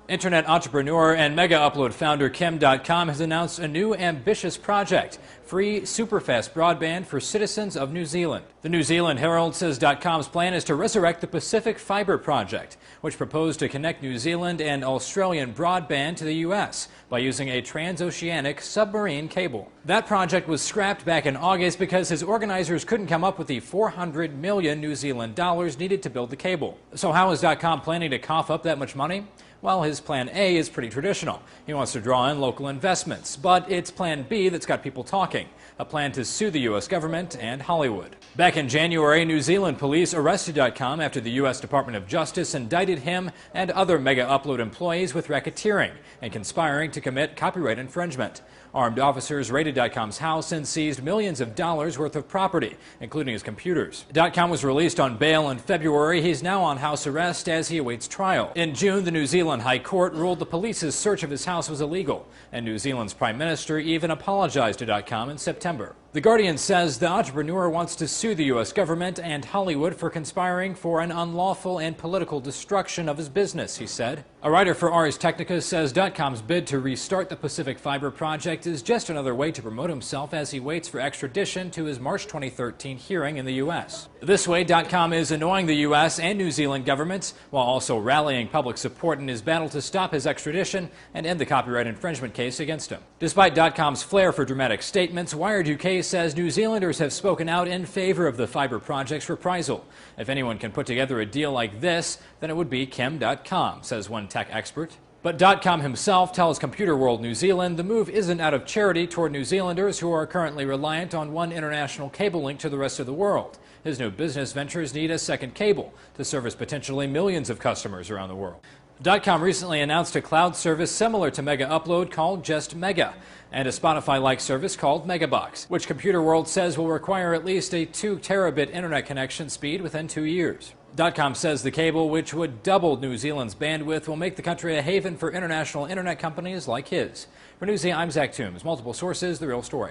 Internet entrepreneur and mega upload founder Dotcom has announced a new ambitious project, free superfast broadband for citizens of New Zealand. The New Zealand Herald says Dotcom's plan is to resurrect the Pacific Fibre project, which proposed to connect New Zealand and Australian broadband to the U.S. by using a transoceanic submarine cable. That project was scrapped back in August because his organizers couldn't come up with the 400 million New Zealand dollars needed to build the cable. So how is Dotcom planning to cough up that much money? Well, his plan A is pretty traditional. He wants to draw in local investments. But it's plan B that's got people talking, a plan to sue the U.S. government and Hollywood. Back in January, New Zealand police arrested Dotcom after the U.S. Department of Justice indicted him and other mega upload employees with racketeering and conspiring to commit copyright infringement. Armed officers raided Dotcom's house and seized millions of dollars worth of property, including his computers. Dotcom was released on bail in February. He's now on house arrest as he awaits trial. In June, the New Zealand High Court ruled the police's search of his house was illegal, and New Zealand's Prime Minister even apologized to Dotcom in September. The Guardian says the entrepreneur wants to sue the U.S. government and Hollywood for conspiring for an unlawful and political destruction of his business, he said. A writer for Ars Technica says Dotcom's bid to restart the Pacific Fibre project is just another way to promote himself as he waits for extradition to his March 2013 hearing in the U.S. This way, Dotcom is annoying the U.S. and New Zealand governments while also rallying public support in his battle to stop his extradition and end the copyright infringement case against him. Despite Dotcom's flair for dramatic statements, Wired UK says New Zealanders have spoken out in favor of the fibre project's reprisal. If anyone can put together a deal like this, then it would be Dotcom, says one tech expert. But Dotcom himself tells Computer World New Zealand the move isn't out of charity toward New Zealanders who are currently reliant on one international cable link to the rest of the world. His new business ventures need a second cable to service potentially millions of customers around the world. Dotcom recently announced a cloud service similar to Mega Upload called Just Mega, and a Spotify-like service called Megabox, which Computer World says will require at least a 2 terabit internet connection speed within 2 years. Dotcom says the cable, which would double New Zealand's bandwidth, will make the country a haven for international internet companies like his. For Newsy, I'm Zach Toombs. Multiple sources, The Real Story.